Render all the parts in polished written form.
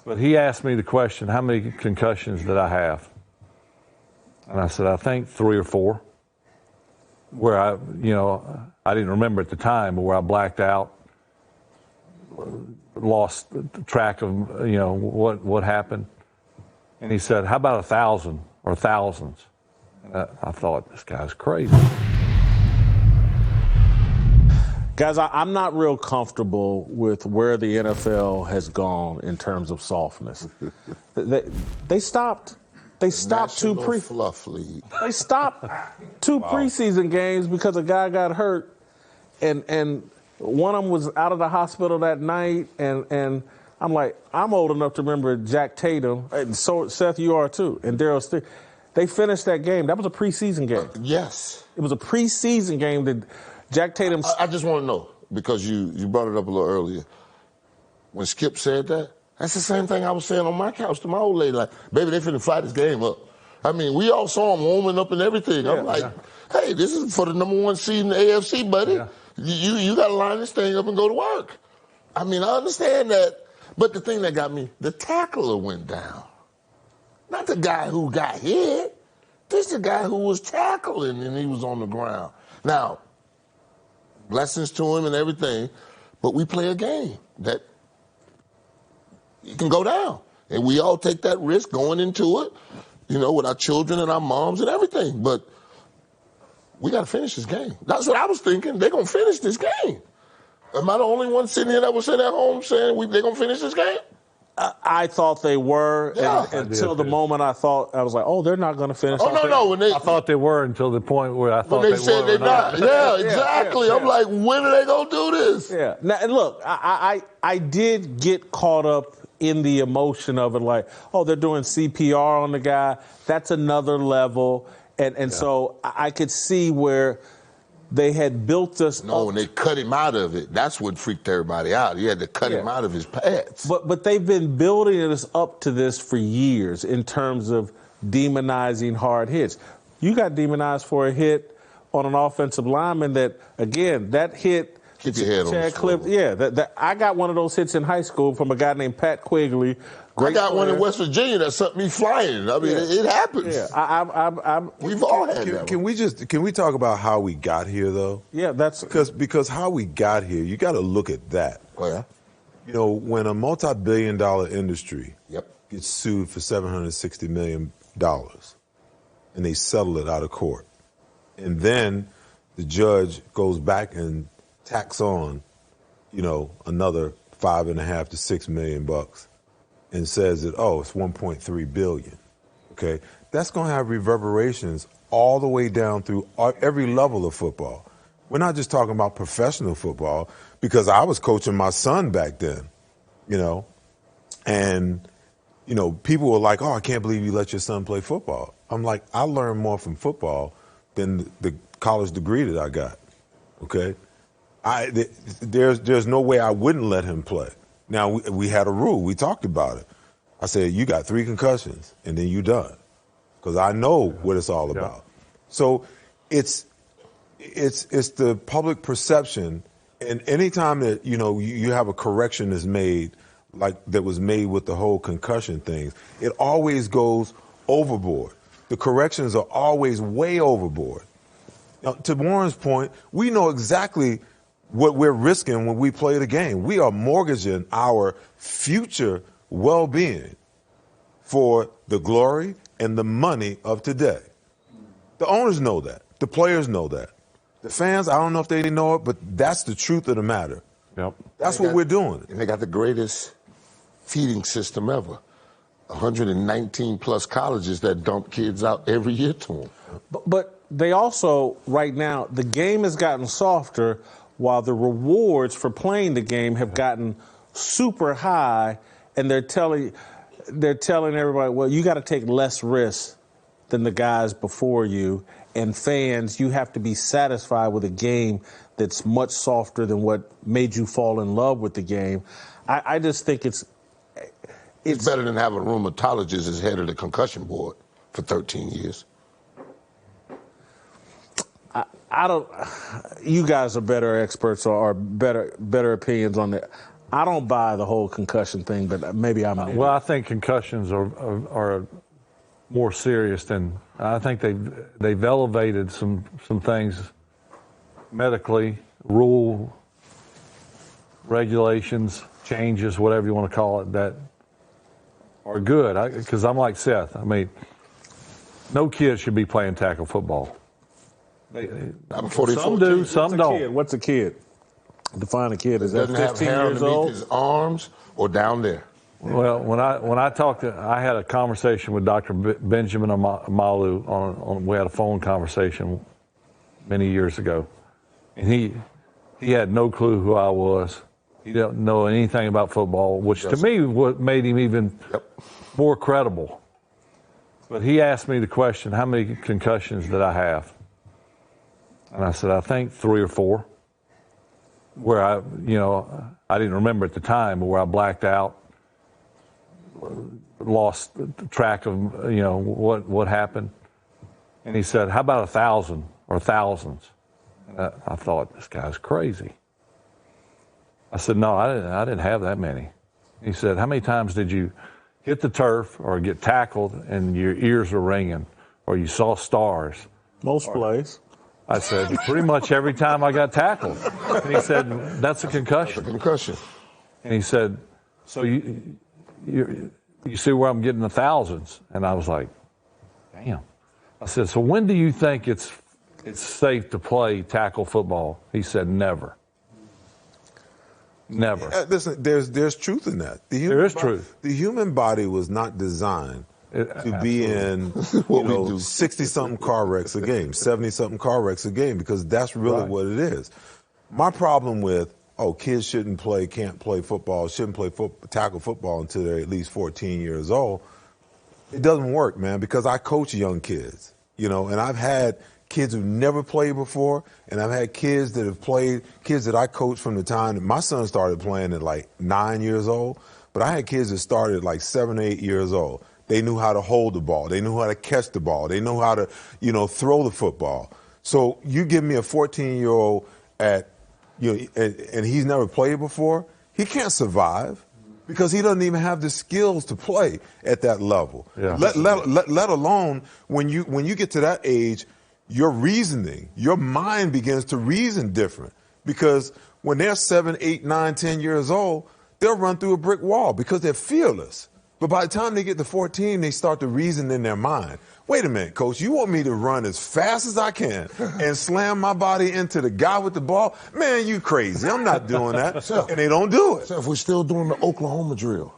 But he asked me the question, how many concussions did I have? And I said, I think 3 or 4. Where I didn't remember at the time, but where I blacked out, lost track of, what happened. And he said, how about 1,000 or thousands? And I thought, this guy's crazy. Guys, I'm not real comfortable with where the NFL has gone in terms of softness. They stopped. They stopped Fluff League. They stopped 2 preseason games because a guy got hurt, and one of them was out of the hospital that night. And I'm like, I'm old enough to remember Jack Tatum, and so Seth, you are too, and Daryl Stick. They finished that game. That was a preseason game. Yes, it was a preseason game that Jack Tatum. I just want to know, because you brought it up a little earlier. When Skip said that, that's the same thing I was saying on my couch to my old lady. Like, baby, they finna fly this game up. I mean, we all saw him warming up and everything. I'm like, hey, this is for the #1 seed in the AFC, buddy. Yeah. You got to line this thing up and go to work. I mean, I understand that. But the thing that got me, the tackler went down. Not the guy who got hit. This the guy who was tackling and he was on the ground. Now, blessings to him and everything, but we play a game that you can go down. And we all take that risk going into it, with our children and our moms and everything. But we got to finish this game. That's what I was thinking. They're going to finish this game. Am I the only one sitting here that was sitting at home saying they're going to finish this game? I thought they were until the moment I was like, oh, they're not going to finish. Oh, no. I thought they were until the point where I thought they said they're not. Yeah, exactly. Yeah. I'm like, when are they going to do this? Yeah. Now, and look, I did get caught up in the emotion of it, like, oh, they're doing CPR on the guy. That's another level. And so I could see where they had built us up. When they cut him out of it, that's what freaked everybody out. You had to cut him out of his pads. But they've been building us up to this for years in terms of demonizing hard hits. You got demonized for a hit on an offensive lineman that, again, that hit... Keep your head on the swivel. I got one of those hits in high school from a guy named Pat Quigley. I got one in West Virginia that sent me flying. I mean, it happens. Yeah, we've all had that. Can we talk about how we got here, though? Yeah, that's because how we got here, you got to look at that. Oh, yeah. When a multi-billion-dollar industry gets sued for $760 million, and they settle it out of court, and then the judge goes back and tax on, another $5.5 to $6 million bucks, and says that, it's 1.3 billion. Okay, that's going to have reverberations all the way down through every level of football. We're not just talking about professional football, because I was coaching my son back then, and people were like, oh, I can't believe you let your son play football. I'm like, I learned more from football than the college degree that I got. Okay. There's no way I wouldn't let him play. Now, we had a rule. We talked about it. I said, you got 3 concussions, and then you done. Because I know what it's all about. So it's the public perception, and anytime that, you have a correction that's made, like that was made with the whole concussion thing, it always goes overboard. The corrections are always way overboard. Now, to Warren's point, we know exactly what we're risking when we play the game. We are mortgaging our future well-being for the glory and the money of today. The owners know that. The players know that. The fans, I don't know if they know it, but that's the truth of the matter. Yep. That's what we're doing. And they got the greatest feeding system ever. 119 plus colleges that dump kids out every year to them. But they also, right now, the game has gotten softer, while the rewards for playing the game have gotten super high, and they're telling everybody, well, you got to take less risks than the guys before you, and fans, you have to be satisfied with a game that's much softer than what made you fall in love with the game. I just think it's better than having a rheumatologist as head of the concussion board for 13 years. I don't. You guys are better experts or better opinions on that. I don't buy the whole concussion thing, but maybe I'm an Well, I think concussions are more serious than I think they've elevated some things medically, rule, regulations, changes, whatever you want to call it, that are good. Because I'm like Seth. I mean, no kid should be playing tackle football. I'm Some do, some don't. What's a kid? Define a kid. Is that Doesn't have 15 hair years underneath old? his arms or down there. Well, when I talked I had a conversation with Dr. Benjamin Amalu we had a phone conversation many years ago, and he had no clue who I was. He didn't know anything about football, which to me what made him even more credible. But he asked me the question, how many concussions did I have? And I said, I think 3 or 4, where I didn't remember at the time, but where I blacked out, lost track of, what happened. And he said, how about 1,000 or thousands? And I thought, this guy's crazy. I said, no, I didn't have that many. He said, how many times did you hit the turf or get tackled and your ears were ringing or you saw stars? Most plays. I said, pretty much every time I got tackled. And he said, that's a concussion. That's a concussion. And he said, so you see where I'm getting the thousands? And I was like, damn. I said, so when do you think it's safe to play tackle football? He said, never. Never. Listen, there's truth in that. There is truth. The human body was not designed to be in 60-something car wrecks a game, 70-something car wrecks a game, because that's really what it is. My problem with, kids can't play football, shouldn't play tackle football until they're at least 14 years old, it doesn't work, man, because I coach young kids, and I've had kids who've never played before, and I've had kids that have played, kids that I coached from the time that my son started playing at like 9 years old, but I had kids that started at like 7 or 8 years old. They knew how to hold the ball. They knew how to catch the ball. They knew how to, throw the football. So you give me a 14-year-old and he's never played before, he can't survive because he doesn't even have the skills to play at that level. Yeah. Let alone when you get to that age, your reasoning, your mind begins to reason different, because when they're 7, 8, 9, 10 years old, they'll run through a brick wall because they're fearless. But by the time they get to 14, they start to reason in their mind. Wait a minute, coach, you want me to run as fast as I can and slam my body into the guy with the ball? Man, you crazy. I'm not doing that. And they don't do it. So if we're still doing the Oklahoma drill,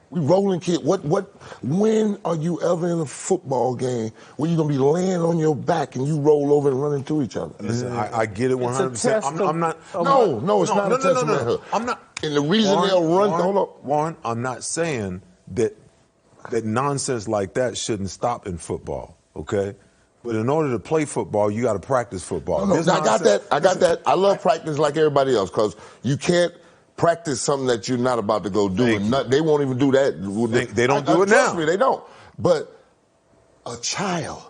we rolling kids. When are you ever in a football game where you're going to be laying on your back and you roll over and run into each other? Listen, I get it 100%. I'm not. No, it's not a test of manhood. I'm not. And the reason they'll run, hold up. Warren, I'm not saying that nonsense like that shouldn't stop in football, okay? But in order to play football, you got to practice football. No, I got that. I love practice like everybody else, because you can't practice something that you're not about to go do. And they won't even do that. They don't do it now. Trust me, they don't. But a child,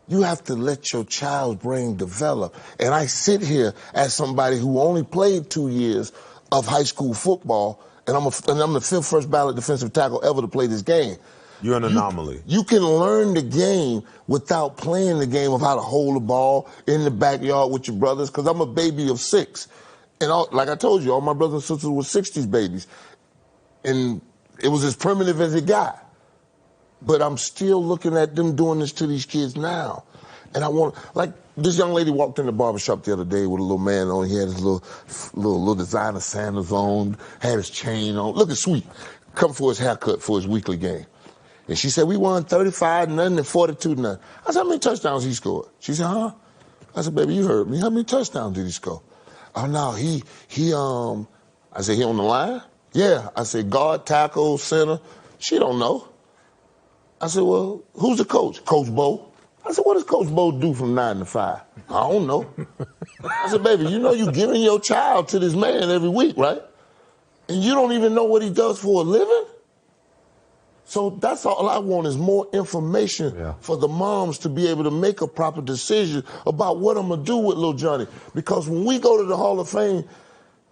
you have to let your child's brain develop. And I sit here as somebody who only played 2 years of high school football, and I'm the 5th first ballot defensive tackle ever to play this game. You're an anomaly. You can learn the game without playing the game of how to hold the ball in the backyard with your brothers, because I'm a baby of 6. And like I told you, all my brothers and sisters were 60s babies. And it was as primitive as it got. But I'm still looking at them doing this to these kids now. And I want, like, this young lady walked in the barbershop the other day with a little man on. He had his little designer sandals on, had his chain on, looking sweet. Come for his haircut for his weekly game. And she said, we won 35-0 and 42-0. I said, how many touchdowns he scored? She said, huh? I said, baby, you heard me. How many touchdowns did he score? Oh, no, I said, he on the line? Yeah. I said, guard, tackle, center. She don't know. I said, well, who's the coach? Coach Bo. I said, what does Coach Bo do from 9 to 5? I don't know. I said, baby, you know you giving your child to this man every week, right? And you don't even know what he does for a living? So that's all I want, is more information for the moms to be able to make a proper decision about what I'm going to do with little Johnny. Because when we go to the Hall of Fame,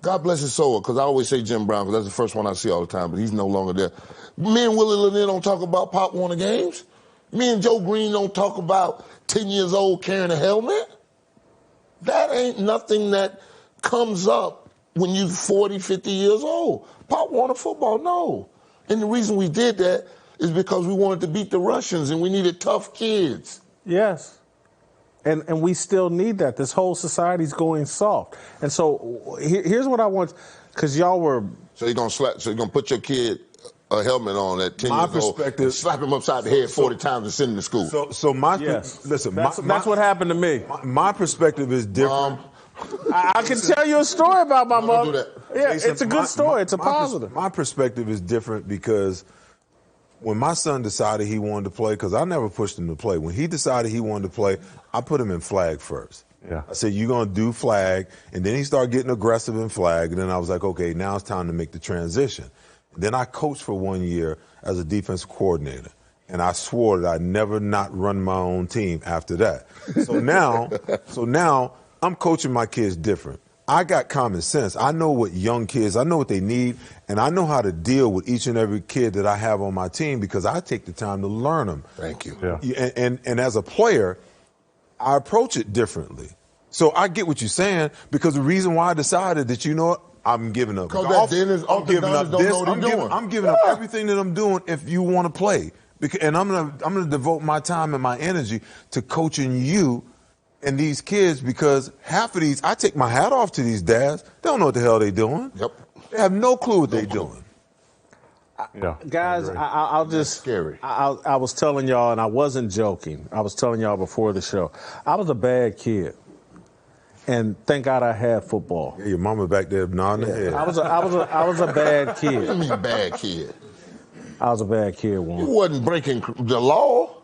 God bless his soul, because I always say Jim Brown, because that's the first one I see all the time, but he's no longer there. Me and Willie Lanier don't talk about Pop Warner games. Me and Joe Green don't talk about 10 years old carrying a helmet. That ain't nothing that comes up when you're 40, 50 years old. Pop Warner football, no. And the reason we did that is because we wanted to beat the Russians and we needed tough kids. Yes. And we still need that. This whole society's going soft. And so here's what I want, because y'all were... So you're gonna put your kid a helmet on at 10 My years old perspective- and slap him upside the head 40 times and send him to school. Listen, that's what happened to me. My perspective is different. I can tell you a story about my mother. do that. Yeah, Jason, it's a good story. It's a positive. My perspective is different because when my son decided he wanted to play, because I never pushed him to play, when he decided he wanted to play, I put him in flag first. Yeah. I said, you're going to do flag, and then he started getting aggressive in flag, and then I was like, okay, now it's time to make the transition. Then I coached for 1 year as a defensive coordinator, and I swore that I'd never not run my own team after that. So now I'm coaching my kids different. I got common sense. I know what young kids, I know what they need, and I know how to deal with each and every kid that I have on my team because I take the time to learn them. Thank you. Yeah. And as a player, I approach it differently. So I get what you're saying because the reason why I decided that, you know what, I'm giving up. Because I'm giving up this. I'm giving up Yeah. everything that I'm doing if you want to play. And I'm gonna devote my time and my energy to coaching you and these kids because half of these, I take my hat off to these dads. They don't know what the hell they're doing. Yep. They have no clue what they're doing. Yeah. Guys, I'll just... Scary. I was telling y'all, and I wasn't joking. I was telling y'all before the show. I was a bad kid. And thank God I had football. Yeah, your mama back there nodding her head. I was a bad What do you kid. mean bad kid? I was a bad kid, You Warren. wasn't breaking the law.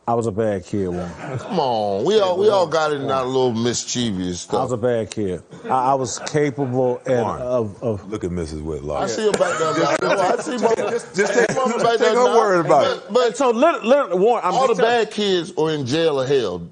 I was a bad kid, Warren. Come on. We all got it in our little mischievous I was stuff. a bad kid. I was capable Warren, of Look at Mrs. Whitlock. I see her back there. I see mama. Just take, mama back take there her now. word about it. But so literally, Warren, I'm all the just telling- bad kids are in jail or hell,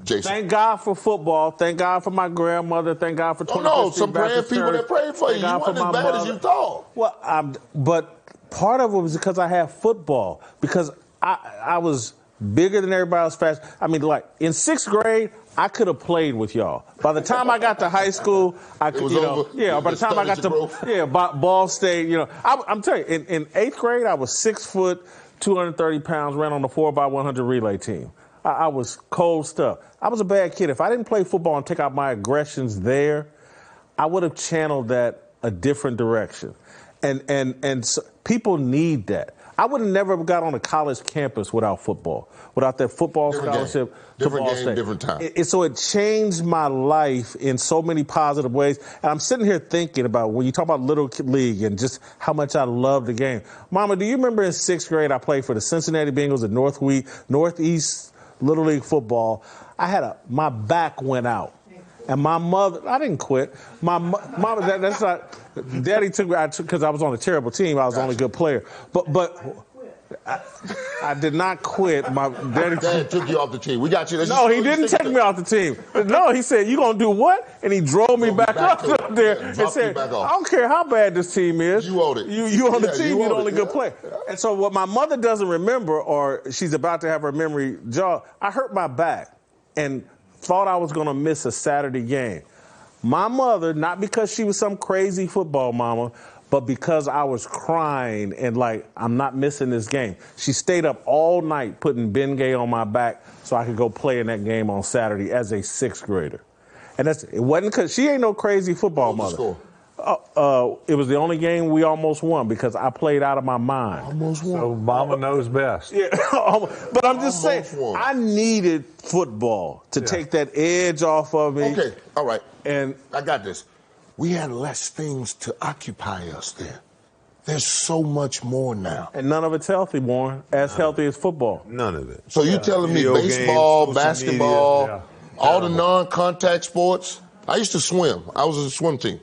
Jason. Thank God for football. Thank God for my grandmother. Thank God for Oh 2015 no, some praying Baptist people Church. that prayed for you. Thank You God for weren't as my bad as mother. you thought. Well, but part of it was because I had football. Because I was bigger than everybody else, fast. I mean, like in 6th grade, I could have played with y'all. By the time I got to high school, I could, was you know, over. yeah. By the time I got to, Ball State, you know, I'm telling you, in 8th grade, I was 6 foot, 230 pounds, ran on the 4x100 relay team. I was cold stuff. I was a bad kid. If I didn't play football and take out my aggressions there, I would have channeled that a different direction. And so people need that. I would have never got on a college campus without football, without that football Different scholarship. game. Different Ball game, State. different time. So it changed my life in so many positive ways. And I'm sitting here thinking about when you talk about Little League and just how much I love the game. Mama, do you remember in 6th grade I played for the Cincinnati Bengals at Northeast Little League football? My back went out. And my mother, I didn't quit. My mama, that's not, Daddy took me, because I was on a terrible team. I was the only good player. But I did not quit. My daddy Dad took you off the team. We got you. No, he didn't take me off the team. No, he said, "You gonna do what?" And he drove me back up there and said, "I don't care how bad this team is. You own it. You on the Yeah, team. you You're the own only it. good Yeah. player." And so, what my mother doesn't remember, or she's about to have her memory jog, I hurt my back and thought I was gonna miss a Saturday game. My mother, not because she was some crazy football mama, but because I was crying and like, I'm not missing this game. She stayed up all night putting Bengay on my back so I could go play in that game on Saturday as a 6th grader. And it wasn't because she ain't no crazy football What was the mother. score? It was the only game we almost won because I played out of my mind. Almost won. So mama knows best. Yeah, but I'm just saying, Almost won. I needed football to take that edge off of me. Okay, all right. And I got this. We had less things to occupy us then. There's so much more now. And none of it's healthy, Warren. As healthy as football. None of it. So you telling me Video games, baseball, social basketball, media. all the non-contact sports? I used to swim. I was a swim team.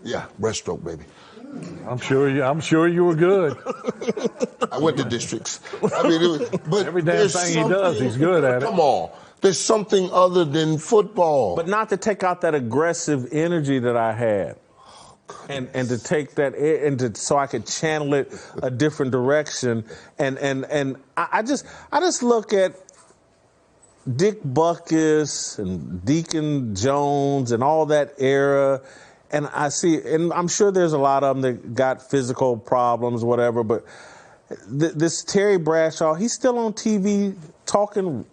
Yeah, breaststroke, baby. I'm sure you were good. I went to districts. I mean, but Every damn there's thing he does, he's good at it. Come on. There's something other than football. But not to take out that aggressive energy that I had. and to take that so I could channel it a different direction. And I just look at Dick Butkus and Deacon Jones and all that era, and I see, and I'm sure there's a lot of them that got physical problems, whatever, but this Terry Bradshaw, he's still on TV talking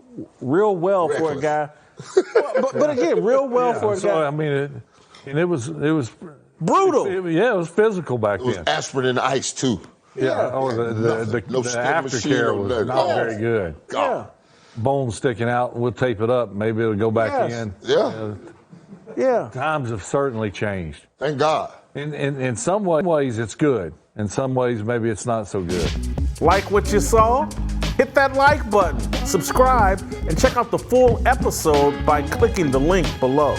real well for a guy. But again, real well for a guy. I mean, it was brutal. It was physical back then. It was aspirin and ice, too. Yeah. Oh, the aftercare was not very good. God. Bone sticking out, and we'll tape it up. Maybe it'll go back in. Yeah. Yeah. Times have certainly changed. Thank God. In some ways, it's good. In some ways, maybe it's not so good. Like what you saw? Hit that like button, subscribe, and check out the full episode by clicking the link below.